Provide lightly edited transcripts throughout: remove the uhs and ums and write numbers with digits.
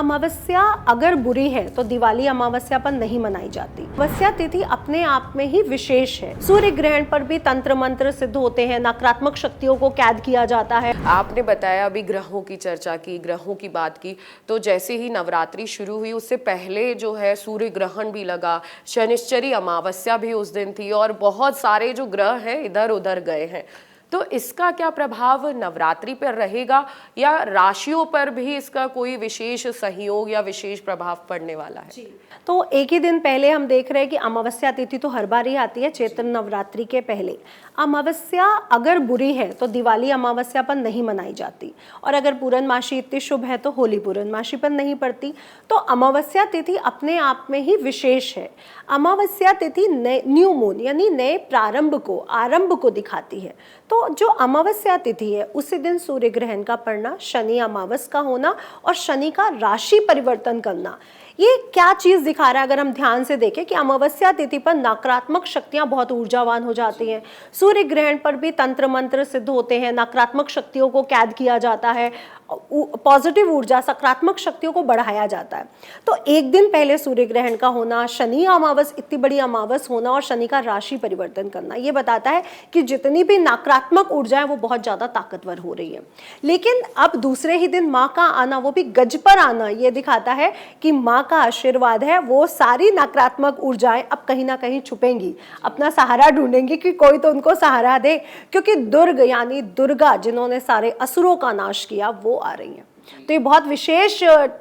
अमावस्या अगर बुरी है तो दिवाली अमावस्या पर नहीं मनाई जाती। अमावस्या तिथि अपने आप में ही विशेष है। सूर्य ग्रहण पर भी तंत्र मंत्र सिद्ध होते हैं, नकारात्मक शक्तियों को कैद किया जाता है। आपने बताया अभी ग्रहों की चर्चा की, ग्रहों की बात की, तो जैसे ही नवरात्रि शुरू हुई उससे पहले जो है सूर्य ग्रहण भी लगा, शनिश्चरी अमावस्या भी उस दिन थी और बहुत सारे जो ग्रह हैं इधर उधर गए हैं। तो इसका क्या प्रभाव नवरात्रि पर रहेगा या राशियों पर भी इसका कोई विशेष सहयोग या विशेष प्रभाव पड़ने वाला है? तो एक ही दिन पहले हम देख रहे हैं कि अमावस्या तिथि तो हर बार ही आती है चैत्र नवरात्रि के पहले। अमावस्या अगर बुरी है तो दिवाली अमावस्या पर नहीं मनाई जाती, और अगर पूर्णमासी इतनी शुभ है तो होली पूर्णमासी पर नहीं पड़ती। तो अमावस्या तिथि अपने आप में ही विशेष है। अमावस्या तिथि न्यू मून यानी नए प्रारंभ को, आरंभ को दिखाती है। तो जो अमावस्या तिथि है उसी दिन सूर्य ग्रहण का पड़ना, शनि अमावस का होना और शनि का राशि परिवर्तन करना, ये क्या चीज दिखा रहा है? अगर हम ध्यान से देखें कि अमावस्या तिथि पर नकारात्मक शक्तियां बहुत ऊर्जावान हो जाती हैं। सूर्य ग्रहण पर भी तंत्र मंत्र सिद्ध होते हैं, नकारात्मक शक्तियों को कैद किया जाता है, पॉजिटिव ऊर्जा, सकारात्मक शक्तियों को बढ़ाया जाता है। तो एक दिन पहले सूर्य ग्रहण का होना, शनि अमावस, इतनी बड़ी अमावस होना और शनि का राशि परिवर्तन करना, ये बताता है कि जितनी भी नकारात्मक ऊर्जा है वो बहुत ज्यादा ताकतवर हो रही है। लेकिन अब दूसरे ही दिन माँ का आना, वो भी गज पर आना, ये दिखाता है कि माँ का आशीर्वाद है। वो सारी नकारात्मक ऊर्जाएं अब कहीं ना कहीं छुपेंगी, अपना सहारा ढूंढेंगी कि कोई तो उनको सहारा दे, क्योंकि दुर्ग यानी दुर्गा जिन्होंने सारे असुरों का नाश किया वो आ रही हैं। तो ये बहुत विशेष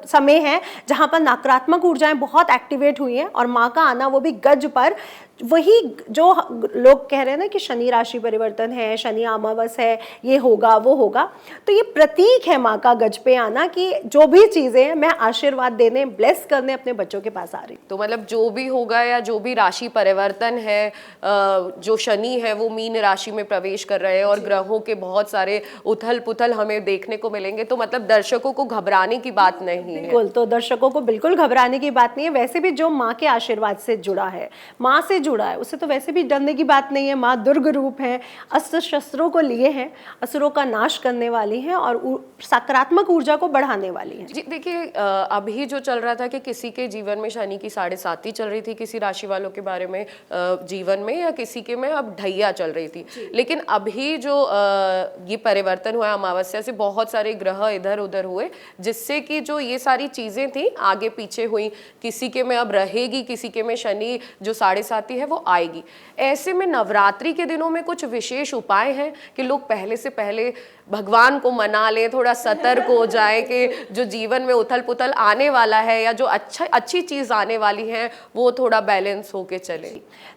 समय है जहां पर नकारात्मक ऊर्जाएं बहुत एक्टिवेट हुई हैं और माँ का आना वो भी गज पर। वही जो लोग कह रहे हैं ना कि शनि राशि परिवर्तन है, शनि अमावस है, ये होगा वो होगा, तो ये प्रतीक है माँ का गज पे आना कि जो भी चीजें हैं मैं आशीर्वाद देने, ब्लेस करने अपने बच्चों के पास आ रही। तो मतलब जो भी होगा या जो भी राशि परिवर्तन है, जो शनि है वो मीन राशि में प्रवेश कर रहे हैं और ग्रहों के बहुत सारे उथल पुथल हमें देखने को मिलेंगे, तो मतलब दर्शकों को घबराने की बात नहीं है। बिल्कुल, तो दर्शकों को बिल्कुल घबराने की बात नहीं है। वैसे भी जो माँ के आशीर्वाद से जुड़ा है, माँ से जुड़ा है, उससे तो वैसे भी डरने की बात नहीं है। माँ दुर्ग रूप है, अस्त्र शस्त्रों को लिए हैं, असुरों का नाश करने वाली हैं और सकारात्मक ऊर्जा को बढ़ाने वाली हैं। जी देखिए, अभी जो चल रहा था कि किसी के जीवन में शनि की 7.5 चल रही थी, किसी राशि वालों के बारे में जीवन में, या किसी के में अब ढैया चल रही थी। लेकिन अभी जो ये परिवर्तन हुआ अमावस्या से, बहुत सारे ग्रह इधर उधर हुए, जिससे कि जो ये सारी चीजें थी आगे पीछे हुई, किसी के में अब रहेगी, किसी के में शनि जो 7.5 है वो आएगी। ऐसे में नवरात्रि के दिनों में कुछ विशेष उपाय हैं कि लोग पहले से पहले भगवान को मना ले, थोड़ा सतर्क हो जाए कि जो जीवन में उथल पुथल आने वाला है या जो अच्छी चीज आने वाली है वो थोड़ा बैलेंस होके चले।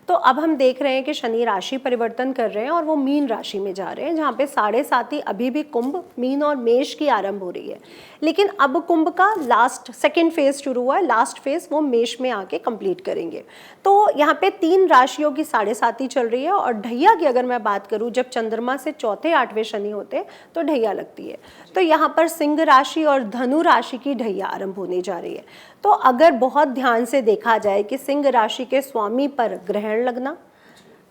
तो अब हम देख रहे हैं कि शनि राशि परिवर्तन कर रहे हैं और वो मीन राशि में जा रहे हैं, जहाँ पे 7.5 अभी भी कुंभ, मीन और मेष की आरंभ हो रही है। लेकिन अब कुंभ का लास्ट सेकेंड फेज शुरू हुआ है, लास्ट फेज वो मेष में आके कंप्लीट करेंगे। तो यहाँ पे 3 राशियों की 7.5 चल रही है। और ढैया की अगर मैं बात करूँ, जब चंद्रमा से चौथे 8वें शनि होते हैं तो ढैया लगती है। तो यहाँ पर सिंह राशि और धनु राशि की ढैया आरंभ होने जा रही है। तो अगर बहुत ध्यान से देखा जाए कि सिंह राशि के स्वामी पर ग्रहण लगना,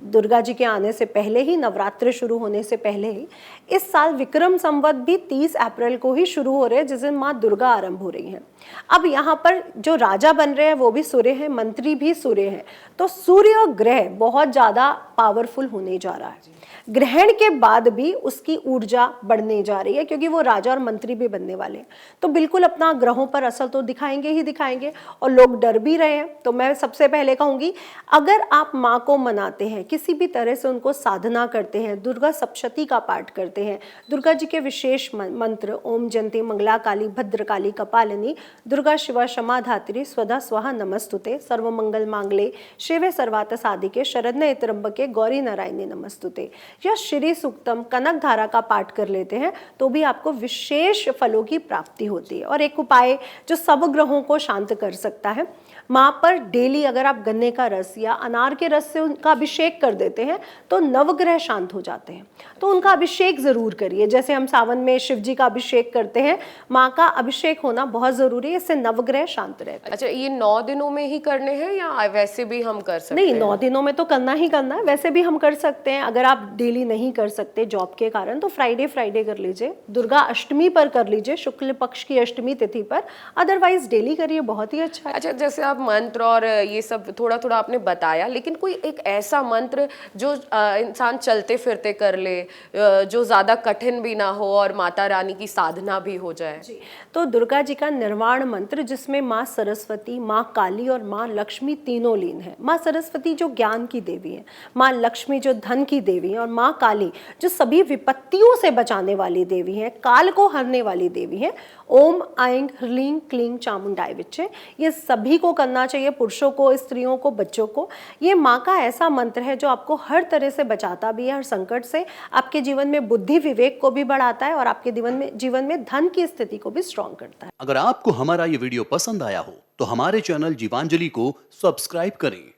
दुर्गा जी के आने से पहले ही, नवरात्र शुरू होने से पहले ही, इस साल विक्रम संवत भी 30 अप्रैल को ही शुरू हो रहे हैं, जिस दिन माँ दुर्गा आरंभ हो रही हैं। अब यहाँ पर जो राजा बन रहे हैं वो भी सूर्य है, मंत्री भी सूर्य है। तो सूर्य ग्रह बहुत ज्यादा पावरफुल होने जा रहा है। ग्रहण के बाद भी उसकी ऊर्जा बढ़ने जा रही है, क्योंकि वो राजा और मंत्री भी बनने वाले हैं। तो बिल्कुल अपना ग्रहों पर असर तो दिखाएंगे ही दिखाएंगे, और लोग डर भी रहे हैं। तो मैं सबसे पहले कहूंगी, अगर आप माँ को मनाते हैं, किसी भी तरह से उनको साधना करते हैं, दुर्गा सप्तशती का पाठ करते हैं, दुर्गा जी के विशेष मंत्र ओम जयंती मंगला काली भद्रकाली कपालिनी दुर्गा शिवा क्षमा धात्री स्वधा स्वाहा नमस्तुते सर्वमंगल मांगले शिवे सर्वार्थ साधिके शरण्ये त्र्यंबके गौरी नारायणी नमस्तुते, या श्री सूक्तम कनक धारा का पाठ कर लेते हैं तो भी आपको विशेष फलों की प्राप्ति होती है। और एक उपाय जो सब ग्रहों को शांत कर सकता है, माँ पर डेली अगर आप गन्ने का रस या अनार के रस से उनका अभिषेक कर देते हैं तो नवग्रह शांत हो जाते हैं। तो उनका अभिषेक जरूर करिए, जैसे हम सावन में शिव जी का अभिषेक करते हैं, माँ का अभिषेक होना बहुत जरूरी है, इससे नवग्रह शांत रहते हैं। अच्छा, ये 9 दिनों में ही करने हैं या वैसे भी हम कर सकते हैं? नहीं, 9 दिनों में तो करना ही करना है, वैसे भी हम कर सकते हैं। अगर आप डेली डेली नहीं कर सकते जॉब के कारण, तो फ्राइडे फ्राइडे कर लीजिए, दुर्गा अष्टमी पर कर लीजिए, शुक्ल पक्ष की अष्टमी तिथि पर, अदरवाइज डेली करिए, बहुत ही अच्छा है। अच्छा, जैसे आप मंत्र और ये सब थोड़ा थोड़ा आपने बताया, लेकिन कोई एक ऐसा मंत्र जो इंसान चलते फिरते कर ले, जो ज़्यादा कठिन भी ना हो और माता रानी की साधना भी हो जाए? जी, तो दुर्गा जी का निर्वाण मंत्र, जिसमें माँ सरस्वती, माँ काली और माँ लक्ष्मी तीनों लीन है। माँ सरस्वती जो ज्ञान की देवी है, माँ लक्ष्मी जो धन की देवी है, और माँ काली जो सभी विपत्तियों से बचाने वाली देवी है, काल को हरने वाली देवी है। ओम ऐं ह्रीं क्लीं चामुंडाय विच्चे, ये सभी को करना चाहिए, पुरुषों को, स्त्रियों को, बच्चों को। ये माँ का ऐसा मंत्र है जो आपको हर तरह से बचाता भी है, हर संकट से, आपके जीवन में बुद्धि विवेक को भी बढ़ाता है और आपके जीवन में धन की स्थिति को भी स्ट्रॉन्ग करता है। अगर आपको हमारा ये वीडियो पसंद आया हो तो हमारे चैनल जीवांजलि को सब्सक्राइब करें